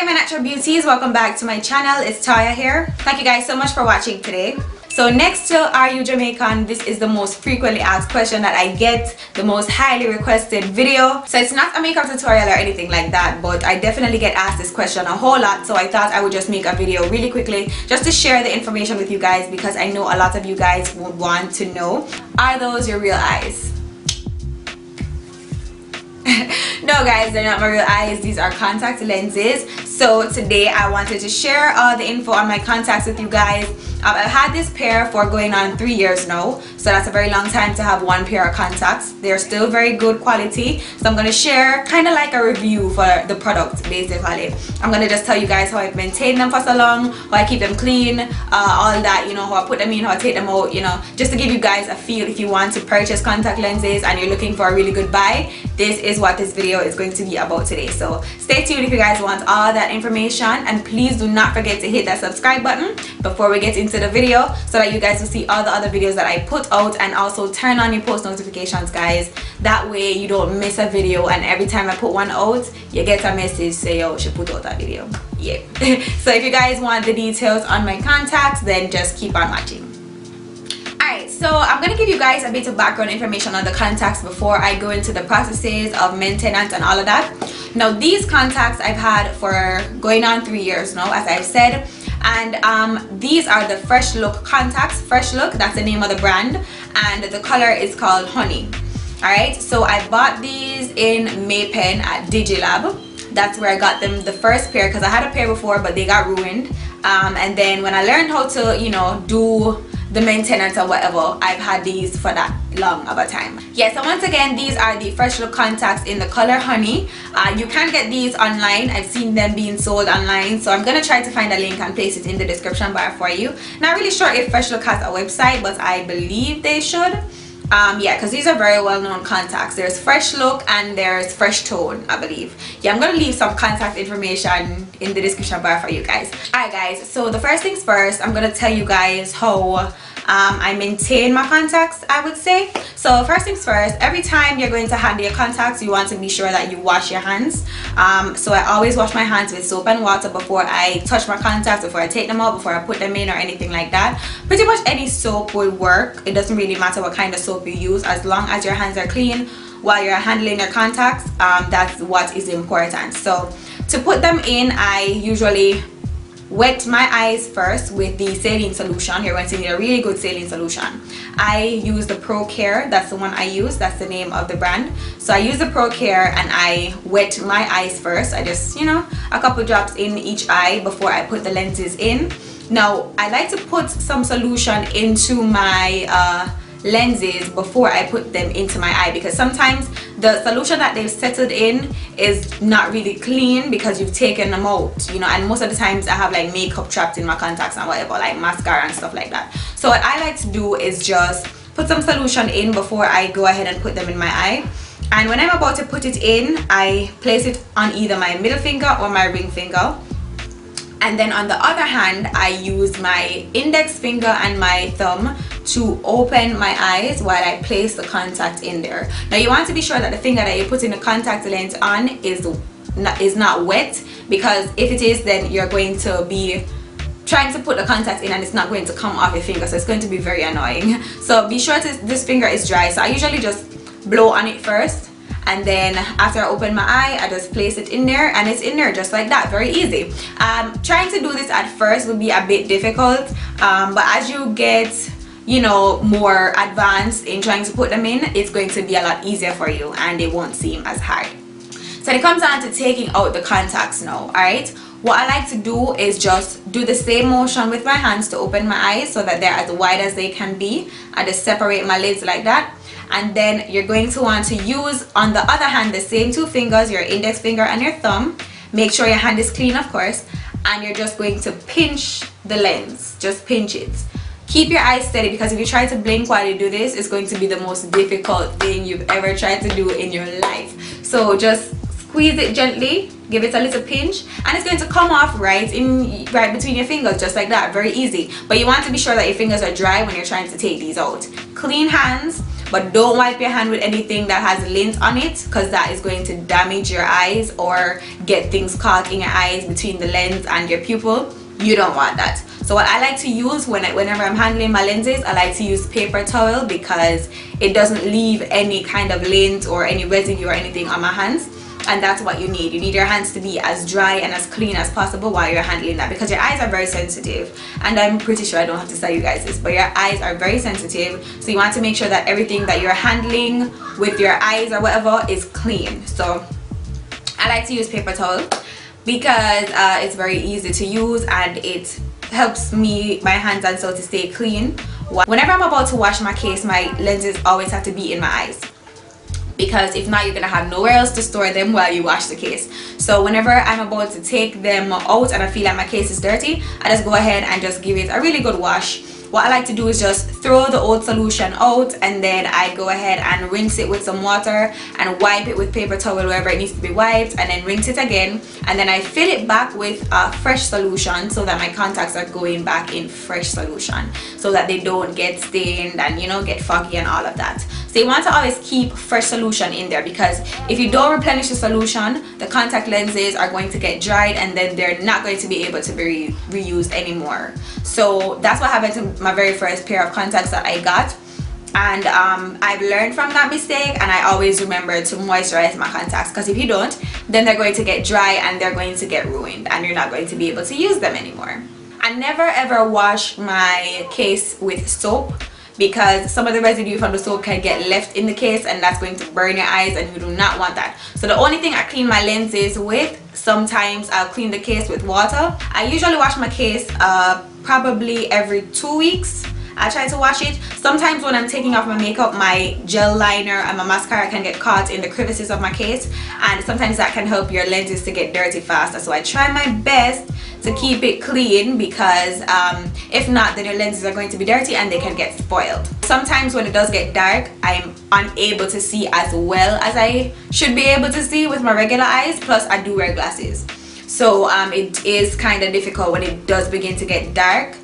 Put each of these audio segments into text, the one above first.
Hi my natural beauties, welcome back to my channel. It's Toya here. Thank you guys so much for watching today. So next to Are You Jamaican, this is the most frequently asked question that I get, the most highly requested video. So it's not a makeup tutorial or anything like that, but I definitely get asked this question a whole lot, so I thought I would just make a video really quickly just to share the information with you guys, because I know a lot of you guys would want to know, are those your real eyes? No guys, they're not my real eyes, these are contact lenses. So today I wanted to share all the info on my contacts with you guys. I've had this pair for going on 3 years now, so that's a very long time to have one pair of contacts. They're still very good quality, so I'm going to share kind of like a review for the product basically. I'm going to just tell you guys how I've maintained them for so long, how I keep them clean, all that, you know, how I put them in, how I take them out, you know, just to give you guys a feel. If you want to purchase contact lenses and you're looking for a really good buy, this is what this video is going to be about today. So stay tuned if you guys want all that information, and please do not forget to hit that subscribe button before we get into the video, so that you guys will see all the other videos that I put out, and also turn on your post notifications guys. That way you don't miss a video, and every time I put one out you get a message say, yo, she put out that video. Yeah. So if you guys want the details on my contacts, then just keep on watching. Alright, so I'm going to give you guys a bit of background information on the contacts before I go into the processes of maintenance and all of that. Now these contacts I've had for going on 3 years now, as I've said, and these are the Freshlook contacts. Freshlook, that's the name of the brand, and the color is called Honey. Alright, so I bought these in Maypen at Digilab. That's where I got them the first pair, because I had a pair before but they got ruined, and then when I learned how to, you know, do the maintenance or whatever, I've had these for that long of a time. Yeah, so once again, these are the Freshlook contacts in the color Honey. You can get these online. I've seen them being sold online, so I'm gonna try to find a link and place it in the description bar for you. Not really sure if Freshlook has a website, but I believe they should. Yeah, because these are very well-known contacts. There's Freshlook and there's Fresh Tone, I believe. Yeah, I'm gonna leave some contact information in the description bar for you guys. Alright guys, so the first things first, I'm gonna tell you guys how I maintain my contacts, I would say. So first things first, every time you're going to handle your contacts, you want to be sure that you wash your hands. So I always wash my hands with soap and water before I touch my contacts, before I take them out, before I put them in, or anything like that. Pretty much any soap will work. It doesn't really matter what kind of soap you use, as long as your hands are clean while you're handling your contacts. That's what is important. So to put them in, I usually wet my eyes first with the saline solution. You're going to need a really good saline solution. I use the Pro Care, that's the one I use, that's the name of the brand. So I use the Pro Care and I wet my eyes first. I just, you know, a couple drops in each eye before I put the lenses in. Now I like to put some solution into my lenses before I put them into my eye, because sometimes the solution that they've settled in is not really clean because you've taken them out, you know, and most of the times I have like makeup trapped in my contacts and whatever, like mascara and stuff like that. So what I like to do is just put some solution in before I go ahead and put them in my eye. And when I'm about to put it in, I place it on either my middle finger or my ring finger. And then on the other hand, I use my index finger and my thumb to open my eyes while I place the contact in there. Now you want to be sure that the finger that you're putting the contact lens on is not wet, because if it is, then you're going to be trying to put the contact in and it's not going to come off your finger, so it's going to be very annoying. So be sure this finger is dry. So I usually just blow on it first, and then after I open my eye, I just place it in there, and it's in there just like that. Very easy. Trying to do this at first would be a bit difficult, but as you get, you know, more advanced in trying to put them in, it's going to be a lot easier for you and it won't seem as hard. So it comes down to taking out the contacts now. Alright, what I like to do is just do the same motion with my hands to open my eyes so that they're as wide as they can be. I just separate my lids like that. And then you're going to want to use, on the other hand, the same two fingers, your index finger and your thumb. Make sure your hand is clean, of course, and you're just going to pinch the lens. Just pinch it. Keep your eyes steady, because if you try to blink while you do this, it's going to be the most difficult thing you've ever tried to do in your life. So just squeeze it gently, give it a little pinch, and it's going to come off right between your fingers, just like that. Very easy. But you want to be sure that your fingers are dry when you're trying to take these out. Clean hands but don't wipe your hand with anything that has lint on it, because that is going to damage your eyes or get things caught in your eyes between the lens and your pupil. You don't want that. So what I like to use whenever I'm handling my lenses, I like to use paper towel, because it doesn't leave any kind of lint or any residue or anything on my hands. And that's what you need. You need your hands to be as dry and as clean as possible while you're handling that, because your eyes are very sensitive. And I'm pretty sure I don't have to tell you guys this, but your eyes are very sensitive, so you want to make sure that everything that you're handling with your eyes or whatever is clean. So I like to use paper towel because it's very easy to use and it helps my hands and so to stay clean. Whenever I'm about to wash my case, my lenses always have to be in my eyes, because if not, you're gonna have nowhere else to store them while you wash the case. So whenever I'm about to take them out and I feel like my case is dirty, I just go ahead and just give it a really good wash. What I like to do is just throw the old solution out, and then I go ahead and rinse it with some water and wipe it with paper towel wherever it needs to be wiped, and then rinse it again, and then I fill it back with fresh solution, so that my contacts are going back in fresh solution, so that they don't get stained and, you know, get foggy and all of that. So you want to always keep fresh solution in there, because if you don't replenish the solution, the contact lenses are going to get dried and then they're not going to be able to be reused anymore. So that's what happened to my very first pair of contacts that I got, and I've learned from that mistake, and I always remember to moisturize my contacts, because if you don't, then they're going to get dry and they're going to get ruined and you're not going to be able to use them anymore. I never ever wash my case with soap, because some of the residue from the soap can get left in the case and that's going to burn your eyes, and you do not want that. So the only thing I clean my lenses with, sometimes I'll clean the case with water. I usually wash my case probably every 2 weeks. I try to wash it. Sometimes when I'm taking off my makeup, my gel liner and my mascara can get caught in the crevices of my case, and sometimes that can help your lenses to get dirty faster. So I try my best to keep it clean, because if not, then your lenses are going to be dirty and they can get spoiled. Sometimes when it does get dark, I'm unable to see as well as I should be able to see with my regular eyes, plus I do wear glasses. So it is kind of difficult when it does begin to get dark.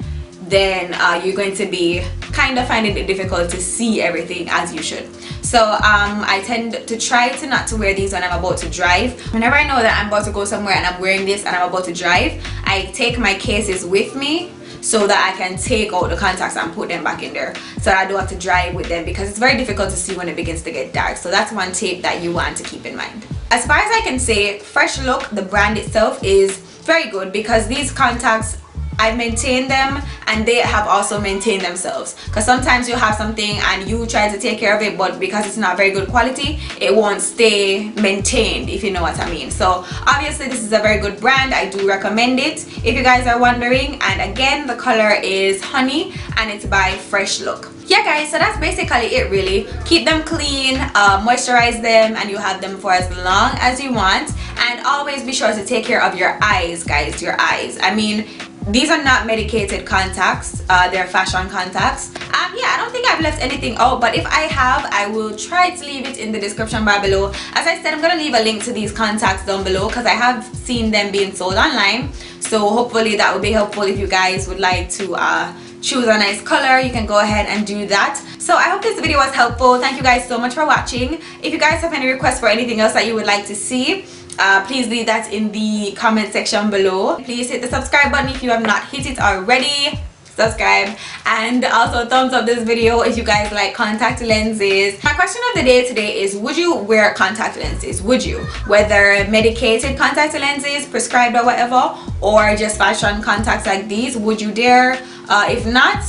Then you're going to be kind of finding it difficult to see everything as you should. So I tend to try to not to wear these when I'm about to drive. Whenever I know that I'm about to go somewhere and I'm wearing this and I'm about to drive, I take my cases with me so that I can take out the contacts and put them back in there, so I don't have to drive with them, because it's very difficult to see when it begins to get dark. So that's one tip that you want to keep in mind. As far as I can say, Freshlook, the brand itself, is very good, because these contacts, I maintain them and they have also maintained themselves, because sometimes you have something and you try to take care of it, but because it's not very good quality, it won't stay maintained, if you know what I mean. So obviously this is a very good brand. I do recommend it if you guys are wondering. And again, the color is honey and it's by Freshlook. Yeah guys, so that's basically it really. Keep them clean, moisturize them, and you have them for as long as you want. And always be sure to take care of your eyes, guys, your eyes. I mean, these are not medicated contacts, they're fashion contacts. Yeah, I don't think I've left anything out, but if I have, I will try to leave it in the description bar below. As I said, I'm gonna leave a link to these contacts down below, because I have seen them being sold online. So hopefully that will be helpful. If you guys would like to choose a nice color, you can go ahead and do that. So I hope this video was helpful. Thank you guys so much for watching. If you guys have any requests for anything else that you would like to see, please leave that in the comment section below. Please hit the subscribe button if you have not hit it already. Subscribe, and also thumbs up this video if you guys like contact lenses. My question of the day today is, would you wear contact lenses? Would you? Whether medicated contact lenses, prescribed or whatever, or just fashion contacts like these, would you dare? If not,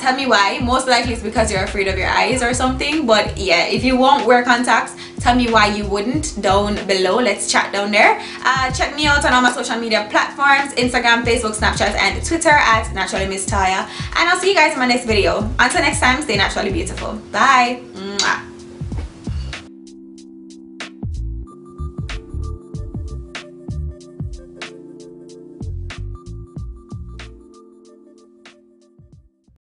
tell me why. Most likely it's because you're afraid of your eyes or something, but yeah, if you won't wear contacts, tell me why you wouldn't down below. Let's chat down there. Check me out on all my social media platforms: Instagram, Facebook, Snapchat, and Twitter at NaturallyMsToya. And I'll see you guys in my next video. Until next time, stay naturally beautiful. Bye. Mwah.